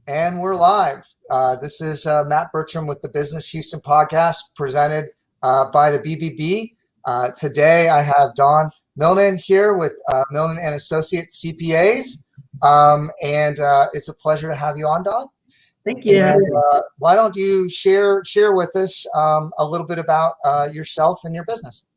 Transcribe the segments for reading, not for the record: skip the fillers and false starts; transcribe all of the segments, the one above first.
And we're live. This is Matt Bertram with the Business Houston podcast presented by the BBB. Today I have Don Milne here with Milne Associates CPAs. And it's a pleasure to have you on, Don. Thank you. And, why don't you share with us a little bit about yourself and your business?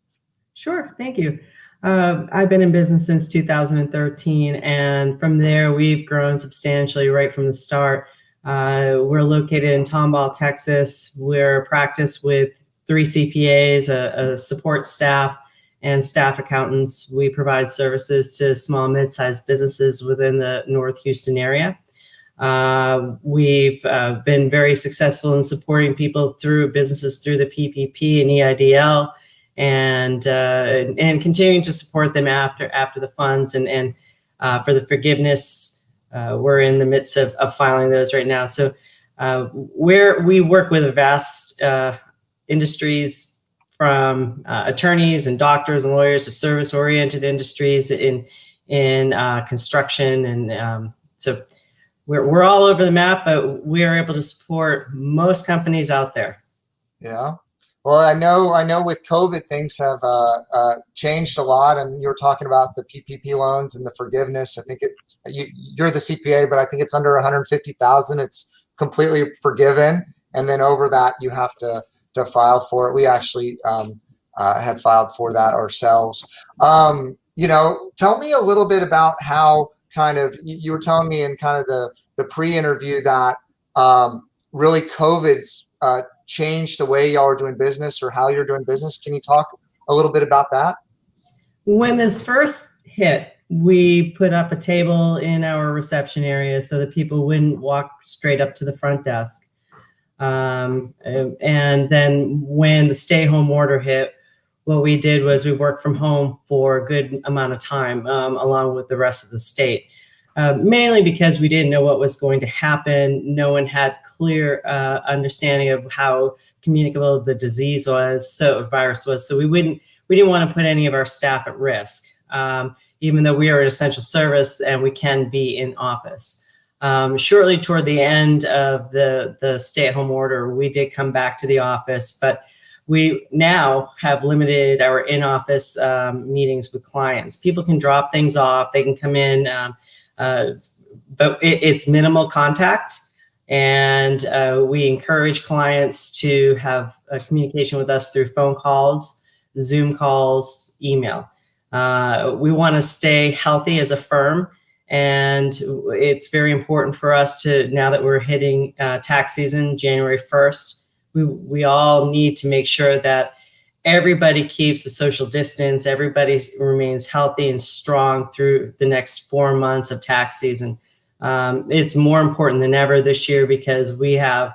Sure, thank you. I've been in business since 2013, and from there we've grown substantially right from the start. We're located in Tomball, Texas. We're a practice with 3 CPAs, a support staff, and staff accountants. We provide services to small and mid-sized businesses within the North Houston area. We've been very successful in supporting people through businesses through the PPP and EIDL. And continuing to support them after the funds and for the forgiveness, we're in the midst of filing those right now. So we work with a vast industries from attorneys and doctors and lawyers to service-oriented industries in construction, and so we're all over the map, but we are able to support most companies out there. Yeah. Well, I know with COVID, things have changed a lot, and you were talking about the PPP loans and the forgiveness. I think you're the CPA, but I think it's under 150,000. It's completely forgiven, and then over that, you have to file for it. We actually had filed for that ourselves. Tell me a little bit about how you were telling me in kind of the pre-interview that really COVID's changed the way y'all are doing business or how you're doing business. Can you talk a little bit about that? When this first hit, we put up a table in our reception area so that people wouldn't walk straight up to the front desk. And then when the stay-home order hit, what we did was we worked from home for a good amount of time, along with the rest of the state. Mainly because we didn't know what was going to happen. No one had clear understanding of how communicable the disease was, virus was. So we didn't want to put any of our staff at risk, even though we are an essential service and we can be in office. Shortly toward the end of the stay-at-home order, we did come back to the office, but we now have limited our in-office meetings with clients. People can drop things off, they can come in, but it's minimal contact, and we encourage clients to have a communication with us through phone calls, Zoom calls, email. We want to stay healthy as a firm, and it's very important for us to, now that we're hitting tax season, January 1st, we all need to make sure that everybody keeps the social distance, everybody remains healthy and strong through the next 4 months of tax season. It's more important than ever this year because we have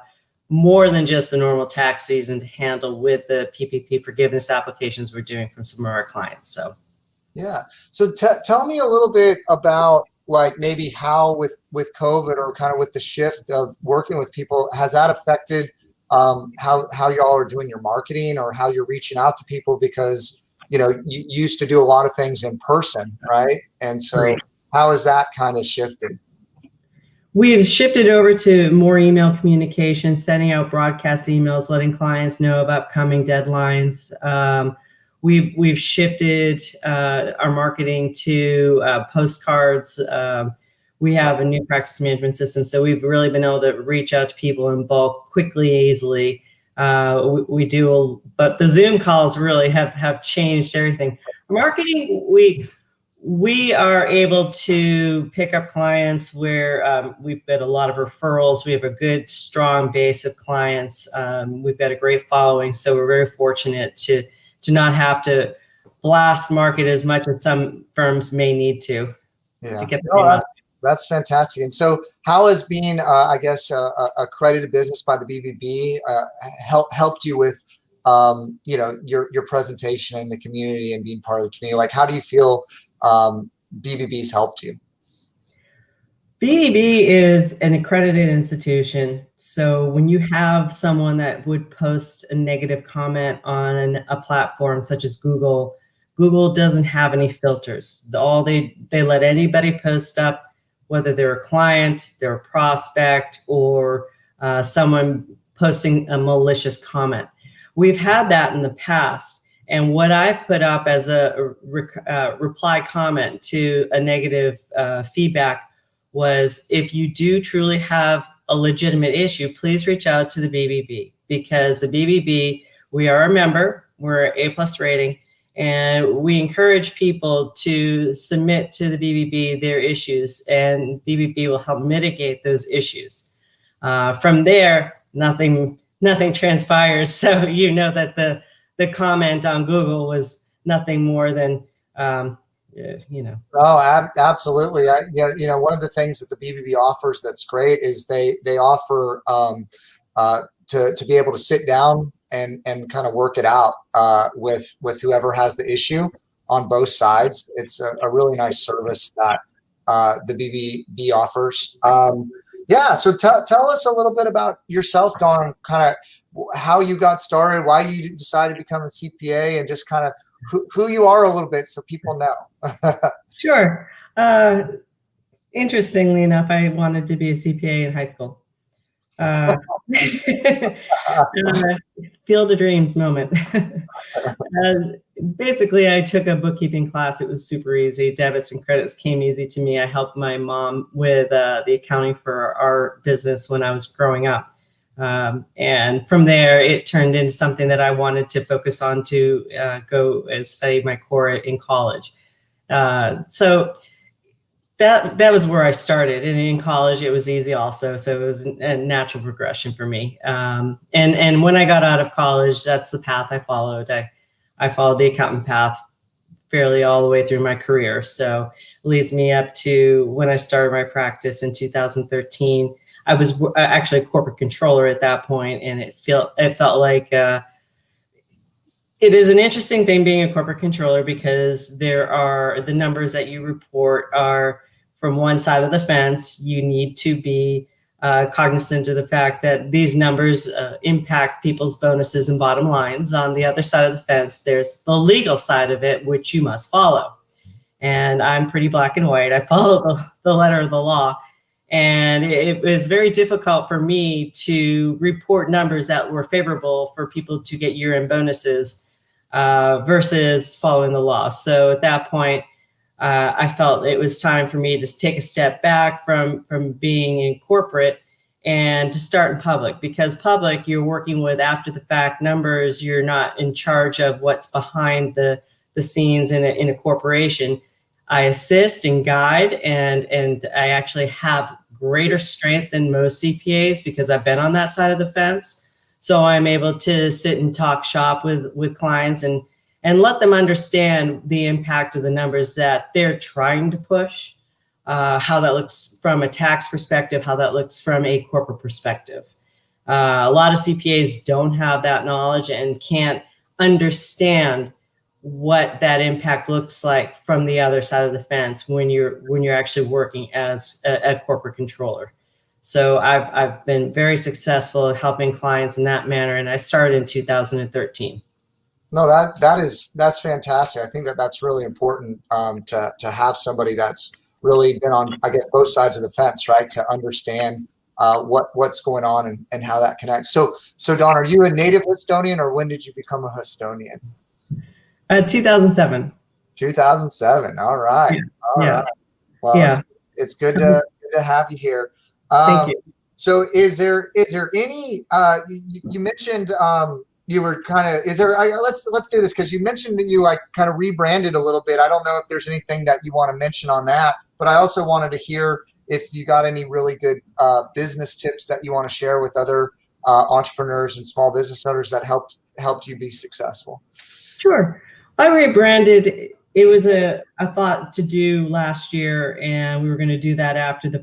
more than just the normal tax season to handle with the PPP forgiveness applications we're doing from some of our clients. So, yeah. So tell me a little bit about maybe how with COVID or kind of with the shift of working with people, has that affected how y'all are doing your marketing or how you're reaching out to people, because you used to do a lot of things in person, right? And so right. How has that kind of shifted? We've shifted over to more email communication, sending out broadcast emails, letting clients know about coming deadlines. We've shifted our marketing to postcards. We have a new practice management system, so we've really been able to reach out to people in bulk quickly, easily. We do, but the Zoom calls really have changed everything. Marketing, we are able to pick up clients where we've got a lot of referrals. We have a good, strong base of clients. We've got a great following, so we're very fortunate to not have to blast market as much as some firms may need to. Yeah. To get the That's fantastic. And so how has being, accredited business by the BBB helped you with, your presentation in the community and being part of the community? How do you feel BBB's helped you? BBB is an accredited institution. So when you have someone that would post a negative comment on a platform such as Google doesn't have any filters. They let anybody post up whether they're a client, they're a prospect, or someone posting a malicious comment. We've had that in the past. And what I've put up as a reply comment to a negative feedback was, if you do truly have a legitimate issue, please reach out to the BBB, because the BBB, we are a member, we're A+ rating, and we encourage people to submit to the BBB their issues, and BBB will help mitigate those issues. From there, nothing transpires. So you know that the comment on Google was nothing more than, Oh, absolutely. One of the things that the BBB offers that's great is they offer to be able to sit down and kind of work it out with whoever has the issue on both sides. It's a really nice service that the BBB offers. So tell us a little bit about yourself, Dawn, kind of how you got started, why you decided to become a CPA, and just kind of who you are a little bit so people know. Sure. Interestingly enough, I wanted to be a CPA in high school. Field of dreams moment. Basically, I took a bookkeeping class. It was super easy. Debits and credits came easy to me. I helped my mom with the accounting for our business when I was growing up. And from there, it turned into something that I wanted to focus on to go and study my core in college. So that was where I started. And in college, it was easy also. So it was a natural progression for me. And when I got out of college, that's the path I followed. I followed the accountant path fairly all the way through my career. So it leads me up to when I started my practice in 2013. I was actually a corporate controller at that point, and it felt like it is an interesting thing being a corporate controller, because the numbers that you report are from one side of the fence. You need to be cognizant of the fact that these numbers impact people's bonuses and bottom lines. On the other side of the fence, there's the legal side of it, which you must follow. And I'm pretty black and white. I follow the letter of the law. And it was very difficult for me to report numbers that were favorable for people to get year-end bonuses versus following the law. So at that point, I felt it was time for me to take a step back from being in corporate and to start in public, because public, you're working with after the fact numbers. You're not in charge of what's behind the scenes in a corporation. I assist and guide, and I actually have greater strength than most CPAs because I've been on that side of the fence. So I'm able to sit and talk shop with clients and let them understand the impact of the numbers that they're trying to push, how that looks from a tax perspective, how that looks from a corporate perspective. A lot of CPAs don't have that knowledge and can't understand what that impact looks like from the other side of the fence when you're actually working as a corporate controller. So I've been very successful at helping clients in that manner, and I started in 2013. No, that's fantastic. I think that's really important to have somebody that's really been on, I guess, both sides of the fence, right? To understand what's going on and how that connects. So Dawn, are you a native Houstonian, or when did you become a Houstonian? 2007. 2007. All right. All right. Well, yeah. It's good to have you here. Thank you. So is there any, you mentioned, you were kind of, let's do this, because you mentioned that you kind of rebranded a little bit. I don't know if there's anything that you want to mention on that, but I also wanted to hear if you got any really good business tips that you want to share with other entrepreneurs and small business owners that helped you be successful. Sure. I rebranded. It was a thought to do last year, and we were going to do that after the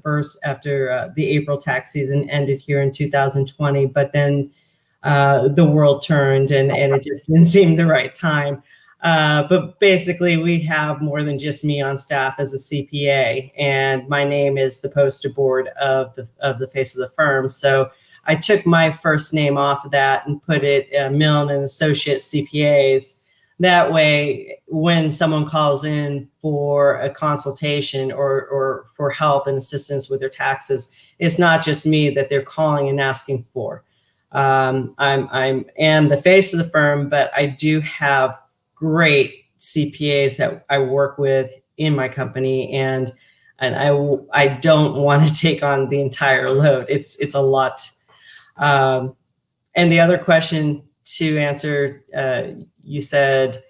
April tax season ended here in 2020. But then the world turned, and it just didn't seem the right time. But basically, we have more than just me on staff as a CPA, and my name is the poster board of the face of the firm. So I took my first name off of that and put it Milne Associates CPAs. That way, when someone calls in for a consultation or for help and assistance with their taxes, it's not just me that they're calling and asking for. I am the face of the firm, but I do have great CPAs that I work with in my company, and I don't want to take on the entire load. It's a lot. And the other question to answer, you said,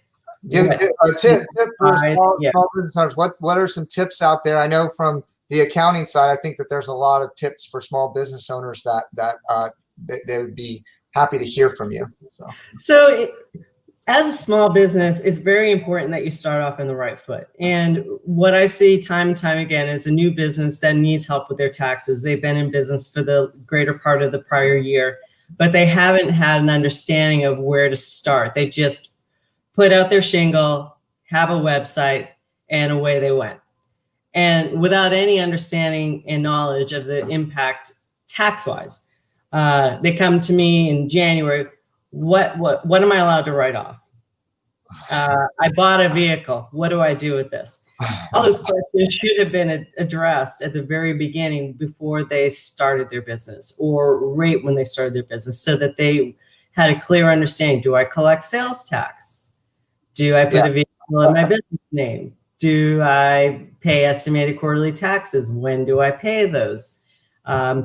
Give a tip for small yeah. business owners. What are some tips out there? I know from the accounting side, I think that there's a lot of tips for small business owners that they would be happy to hear from you. So as a small business, it's very important that you start off on the right foot. And what I see time and time again is a new business that needs help with their taxes. They've been in business for the greater part of the prior year, but they haven't had an understanding of where to start. They just put out their shingle, have a website, and away they went. And without any understanding and knowledge of the impact tax-wise, they come to me in January. What am I allowed to write off? I bought a vehicle. What do I do with this? All those questions should have been addressed at the very beginning before they started their business, or right when they started their business, so that they had a clear understanding. Do I collect sales tax? Do I put a vehicle in my business name? Do I pay estimated quarterly taxes? When do I pay those?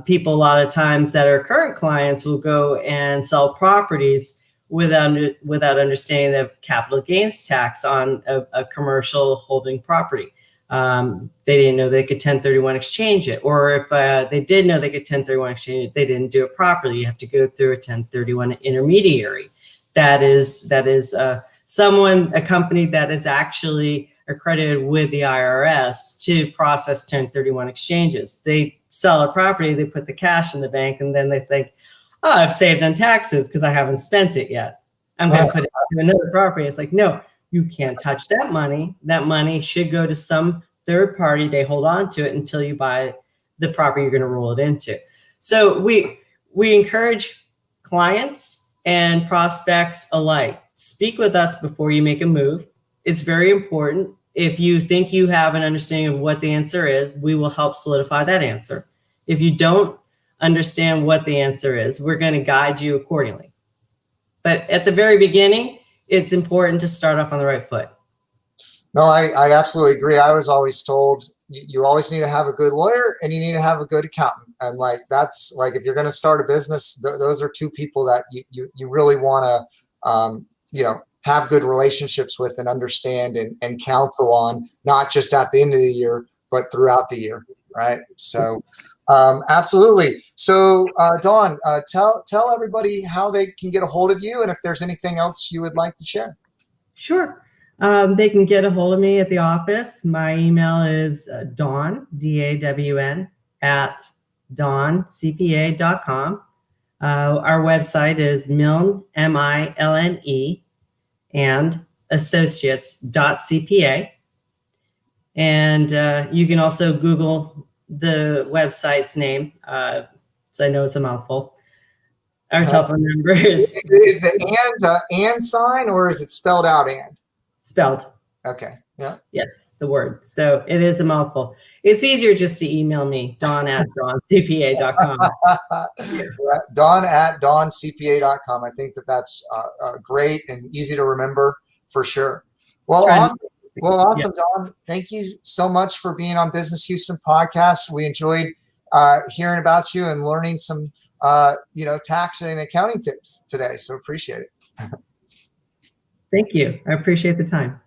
People a lot of times that are current clients will go and sell properties without understanding the capital gains tax on a commercial holding property. They didn't know they could 1031 exchange it, or if they did know they could 1031 exchange it, they didn't do it properly. You have to go through a 1031 intermediary. That is a company that is actually accredited with the IRS to process 1031 exchanges. They sell a property, they put the cash in the bank, and then they think, oh, I've saved on taxes because I haven't spent it yet. I'm going to put it to another property. It's like, no, you can't touch that money. That money should go to some third party. They hold on to it until you buy the property you're going to roll it into. So we encourage clients and prospects alike. Speak with us before you make a move. It's very important. If you think you have an understanding of what the answer is, we will help solidify that answer. If you don't understand what the answer is, we're going to guide you accordingly. But at the very beginning, it's important to start off on the right foot. No, I absolutely agree. I was always told you always need to have a good lawyer and you need to have a good accountant. And that's if you're going to start a business, those are two people that you really want to, have good relationships with and understand and counsel on, not just at the end of the year, but throughout the year. Right. So absolutely. So Dawn, tell everybody how they can get a hold of you and if there's anything else you would like to share. Sure. They can get a hold of me at the office. My email is Dawn, DAWN, at dawncpa.com. Our website is Milne, MILNE, and associates.cpa. And you can also Google the website's name. So I know it's a mouthful. Our telephone number is the and sign, or is it spelled out and? Spelled. Okay. Yeah. Yes, the word. So it is a mouthful. It's easier just to email me, Dawn at dawncpa.com. Dawn at dawncpa.com. I think that's great and easy to remember for sure. Well, awesome. Awesome, Dawn. Thank you so much for being on Business Houston Podcast. We enjoyed hearing about you and learning some, tax and accounting tips today. So appreciate it. Thank you. I appreciate the time.